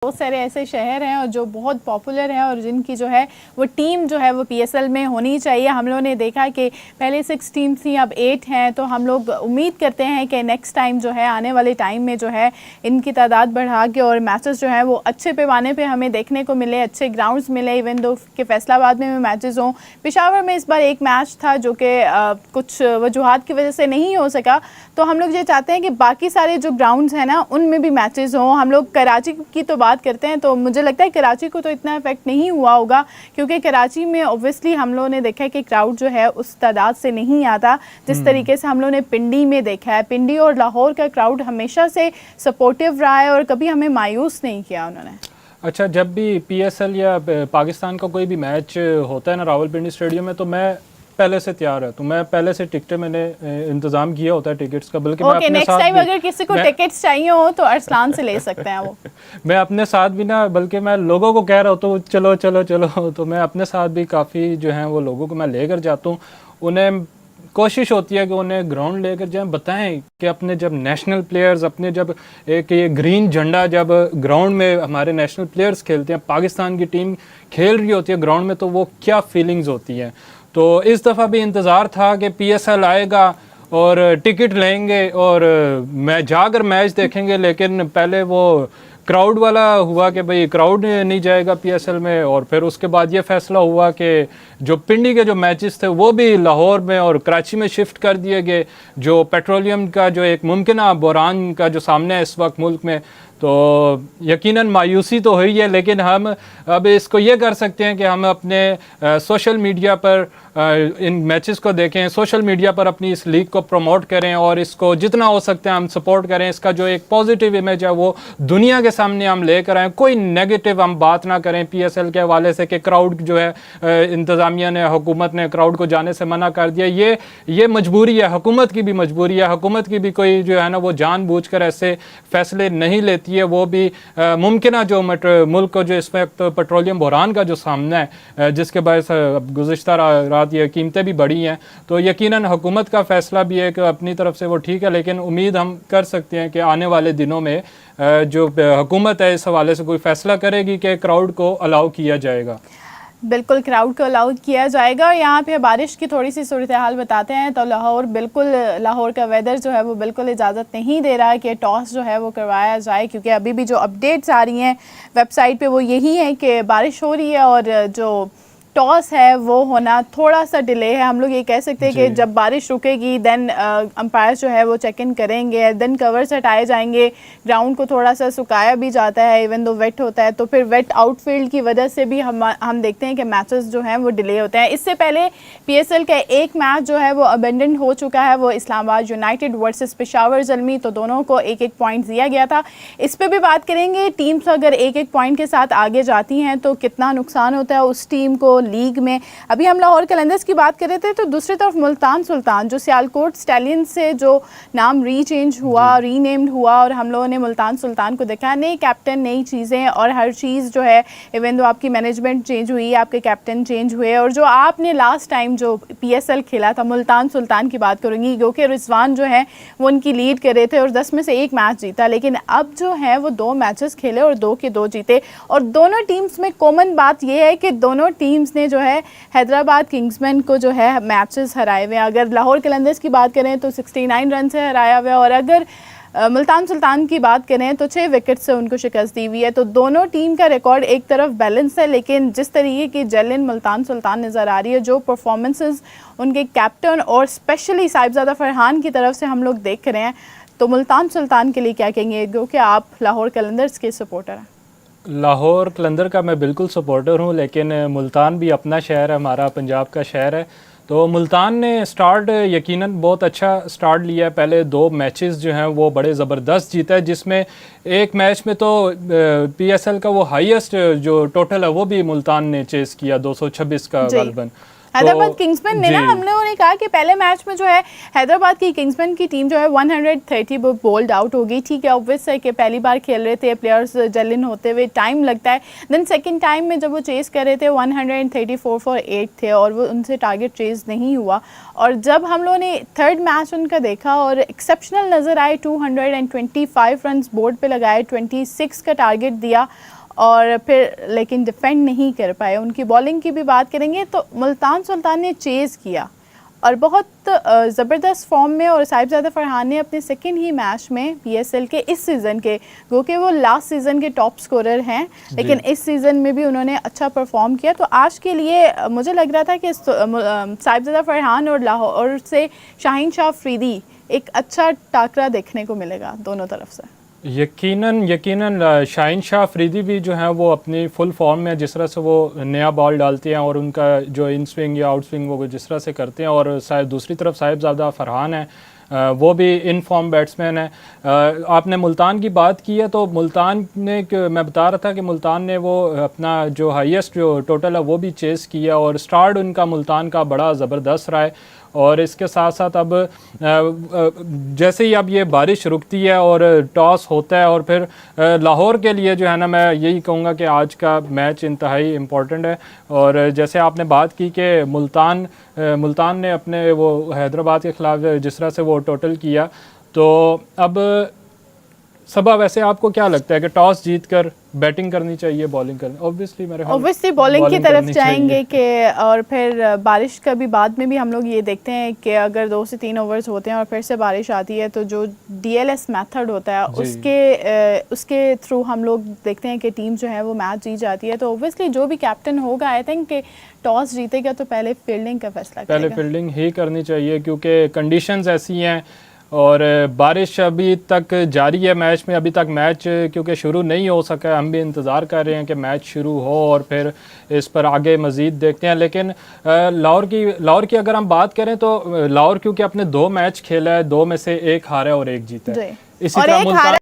बहुत सारे ऐसे शहर हैं और जो बहुत पॉपुलर हैं और जिनकी जो है वो टीम जो है वो पीएसएल में होनी चाहिए। हम लोगों ने देखा कि पहले 6 टीम थी, अब 8 हैं, तो हम लोग उम्मीद करते हैं कि नेक्स्ट टाइम जो है आने वाले टाइम में जो है इनकी तादाद बढ़ा के और मैचेस जो है वो अच्छे पैमाने पे हमें देखने को मिले, अच्छे ग्राउंड्स मिले। इवन दो कि फैसलाबाद में भी मैचेस हों, पेशावर में इस बार एक मैच था जो कि कुछ वजूहात की वजह से नहीं हो सका, तो हम लोग ये चाहते हैं कि बाकी सारे जो ग्राउंड्स हैं ना उनमें भी मैचेस हों। हम लोग कराची की तो बात करते हैं तो मुझे लगता है कराची को तो इतना इफेक्ट नहीं हुआ होगा, क्योंकि कराची में ऑब्वियसली हम लोगों ने देखा है कि क्राउड जो है उस तादाद से नहीं आता जिस तरीके से हम लोगों ने पिंडी में देखा है। पिंडी और लाहौर का क्राउड हमेशा से सपोर्टिव रहा है और कभी हमें मायूस नहीं किया उन्होंने। अच्छा, जब भी पीएसएल या पाकिस्तान का कोई भी मैच होता है ना रावलपिंडी स्टेडियम में, तो मैं पहले से तैयार है, तो मैं पहले से टिकटें मैंने इंतजाम किया होता है टिकट्स का। बल्कि मैं अपने नेक्स्ट टाइम अगर किसी को टिकट्स चाहिए हो तो अरसलान से ले सकते हैं वो। मैं अपने साथ भी ना, बल्कि मैं लोगों को कह रहा हूँ तो चलो चलो चलो, तो मैं अपने साथ भी काफ़ी जो है वो लोगों को मैं लेकर जाता हूँ। उन्हें कोशिश होती है कि उन्हें ग्राउंड लेकर जाएं, बताएं कि अपने जब नेशनल प्लेयर्स अपने जब एक ये ग्रीन झंडा जब ग्राउंड में हमारे नेशनल प्लेयर्स खेलते हैं, पाकिस्तान की टीम खेल रही होती है ग्राउंड में, तो वो क्या फीलिंग्स होती हैं। तो इस दफ़ा भी इंतज़ार था कि पीएसएल आएगा और टिकट लेंगे और जाकर मैच देखेंगे, लेकिन पहले वो क्राउड वाला हुआ कि भाई क्राउड नहीं जाएगा पीएसएल में, और फिर उसके बाद ये फैसला हुआ कि जो पिंडी के जो मैचेस थे वो भी लाहौर में और कराची में शिफ्ट कर दिए गए। जो पेट्रोलियम का जो एक मुमकिन बहरान का जो सामने है इस वक्त मुल्क में, तो यकीनन मायूसी तो हुई है, लेकिन हम अब इसको ये कर सकते हैं कि हम अपने सोशल मीडिया पर इन मैचेस को देखें, सोशल मीडिया पर अपनी इस लीग को प्रमोट करें और इसको जितना हो सकता है हम सपोर्ट करें। इसका जो एक पॉजिटिव इमेज है वो दुनिया के सामने हम लेकर आएँ। कोई नेगेटिव हम बात ना करें पीएसएल के हवाले से कि क्राउड जो है इंतज़ामिया ने, हुकूमत ने क्राउड को जाने से मना कर दिया। ये मजबूरी है, हुकूमत की भी मजबूरी है। हुकूमत की भी कोई जो है ना वो जानबूझकर ऐसे फैसले नहीं लेती है। वो भी मुमकिन जो मुल्क को जो इस वक्त पेट्रोलियम बहरान का जो सामना है, जिसके बायस गुज़िश्ता रात ये कीमतें भी बढ़ी हैं, तो यकीनन हुकूमत का फ़ैसला भी एक अपनी तरफ से वो ठीक है, लेकिन उम्मीद हम कर सकते हैं कि आने वाले दिनों में जो हुकूमत है इस हवाले से कोई फ़ैसला करेगी कि क्राउड को अलाउ किया जाएगा। बिल्कुल क्राउड को अलाउ किया जाएगा। और यहाँ पे बारिश की थोड़ी सी सूरत हाल बताते हैं तो लाहौर का वेदर जो है वो बिल्कुल इजाज़त नहीं दे रहा है कि टॉस जो है वो करवाया जाए, क्योंकि अभी भी जो अपडेट्स आ रही हैं वेबसाइट पे वो यही है कि बारिश हो रही है और जो टॉस है वो होना थोड़ा सा डिले है। हम लोग ये कह सकते हैं कि जब बारिश रुकेगी देन अंपायर जो है वो चेक इन करेंगे, देन कवर्स हटाए जाएंगे, ग्राउंड को थोड़ा सा सुखाया भी जाता है इवन दो वेट होता है, तो फिर वेट आउटफील्ड की वजह से भी हम देखते हैं कि मैचेस जो हैं वो डिले होते हैं। इससे पहले पीएसएल का एक मैच जो है वो अबेंडन हो चुका है, वो इस्लामाबाद यूनाइटेड वर्सेस पेशावर ज़ल्मी, तो दोनों को एक एक पॉइंट दिया गया था। इस पर भी बात करेंगे। टीम्स अगर एक एक पॉइंट के साथ आगे जाती हैं तो कितना नुकसान होता है उस टीम को लीग में। अभी हम लाहौर कलंदर्स की बात कर रहे थे, तो दूसरी तरफ मुल्तान सुल्तान जो सियालकोट स्टैलियन से जो नाम रीचेंज हुआ, रीनेम्ड हुआ, और हम लोगों ने मुल्तान सुल्तान को देखा, नई कैप्टन, नई चीज़ें और हर चीज़ जो है, इवन दो आपकी मैनेजमेंट चेंज हुई, आपके कैप्टन चेंज हुए, और जो आपने लास्ट टाइम जो पीएसएल खेला था मुल्तान सुल्तान की बात करूँगी, क्योंकि रिजवान जो है वो उनकी लीड कर रहे थे और 10 में से 1 मैच जीता, लेकिन अब जो है वो 2 मैचेस खेले और 2 के 2 जीते। और दोनों टीम्स में कॉमन बात यह है कि दोनों टीम्स ने जो है हैदराबाद किंग्समैन को जो है मैचेस हराए हुए हैं। अगर लाहौर कलंदर्स की बात करें तो 69 रन से हराया हुआ है, और अगर मुल्तान सुल्तान की बात करें तो 6 विकेट से उनको शिकस्त दी हुई है। तो दोनों टीम का रिकॉर्ड एक तरफ बैलेंस है, लेकिन जिस तरीके की जेलिन मुल्तान सुल्तान नज़र आ रही है, जो परफॉर्मेंसेस उनके कैप्टन और स्पेशली साहिबजादा फरहान की तरफ से हम लोग देख रहे हैं, तो मुल्तान सुल्तान के लिए क्या कहेंगे, क्योंकि आप लाहौर कलंदर्स के सपोर्टर हैं? लाहौर कलंदर का मैं बिल्कुल सपोर्टर हूँ, लेकिन मुल्तान भी अपना शहर है, हमारा पंजाब का शहर है। तो मुल्तान ने स्टार्ट यकीनन बहुत अच्छा स्टार्ट लिया है। पहले 2 मैचेस जो हैं वो बड़े ज़बरदस्त जीता है, जिसमें एक मैच में तो पीएसएल का वो हाईएस्ट जो टोटल है वो भी मुल्तान ने चेस किया, 226 का गालबन। हैदराबाद किंग्समैन ने ना, हम लोगों ने कहा कि पहले मैच में जो है हैदराबाद की किंग्समैन की टीम जो है 130 बोल्ड आउट हो गई। ठीक है, ऑब्वियस है कि पहली बार खेल रहे थे, प्लेयर्स जलिन होते हुए टाइम लगता है। देन सेकंड टाइम में जब वो चेस कर रहे थे 134 फॉर 8 थे और वो उनसे टारगेट चेस नहीं हुआ। और जब हम लोगों ने थर्ड मैच उनका देखा और एक्सेप्शनल नज़र आए, 225 रन बोर्ड पे लगाए, 26 का टारगेट दिया और फिर लेकिन डिफेंड नहीं कर पाए। उनकी बॉलिंग की भी बात करेंगे तो मुल्तान सुल्तान ने चेज़ किया और बहुत ज़बरदस्त फॉर्म में, और साहिबजादा फरहान ने अपने सेकंड ही मैच में PSL के इस सीज़न के, गो के वो लास्ट सीज़न के टॉप स्कोरर हैं, लेकिन इस सीज़न में भी उन्होंने अच्छा परफॉर्म किया। तो आज के लिए मुझे लग रहा था कि साहिबजादा फरहान और लाहौर से शाहीन शाह अफरीदी एक अच्छा टाकरा देखने को मिलेगा दोनों तरफ से। यकीनन शाहीन शाह अफरीदी भी जो है वो अपनी फुल फॉर्म में, जिस तरह से वो नया बॉल डालते हैं और उनका जो इन स्विंग या आउट स्विंग वो जिस तरह से करते हैं, और दूसरी तरफ साहिबजादा फरहान है, वो भी इन फॉर्म बैट्समैन है। आपने मुल्तान की बात की है तो मुल्तान ने, मैं बता रहा था कि मुल्तान ने वो अपना जो हाईएस्ट जो टोटल है वो भी चेस किया और स्टार्ट उनका मुल्तान का बड़ा ज़बरदस्त रहा है। और इसके साथ साथ अब जैसे ही अब ये बारिश रुकती है और टॉस होता है, और फिर लाहौर के लिए जो है ना, मैं यही कहूँगा कि आज का मैच इंतहाई इम्पोर्टेंट है। और जैसे आपने बात की कि मुल्तान ने अपने वो हैदराबाद के ख़िलाफ़ जिस तरह से वो टोटल किया, तो अब सबा, वैसे आपको क्या लगता है कि टॉस जीतकर बैटिंग करनी चाहिए, बॉलिंग करनी? ऑब्वियसली बॉलिंग की तरफ जाएंगे कि, और फिर बारिश का भी बाद में भी हम लोग ये देखते हैं कि अगर 2 से 3 ओवर्स होते हैं और फिर से बारिश आती है तो जो DLS मेथड होता है उसके थ्रू हम लोग देखते हैं कि टीम जो है वो मैच जीत जाती है। तो ऑब्वियसली जो भी कैप्टन होगा, आई थिंक कि टॉस जीतेगा तो पहले फील्डिंग का फैसला करेगा। पहले फील्डिंग ही करनी चाहिए क्योंकि कंडीशंस ऐसी हैं और बारिश अभी तक जारी है मैच में। अभी तक मैच क्योंकि शुरू नहीं हो सका, हम भी इंतज़ार कर रहे हैं कि मैच शुरू हो और फिर इस पर आगे मज़ीद देखते हैं। लेकिन लाहौर की अगर हम बात करें तो लाहौर क्योंकि अपने 2 मैच खेला है, 2 में से 1 हारा है और 1 जीता है। इसी तरह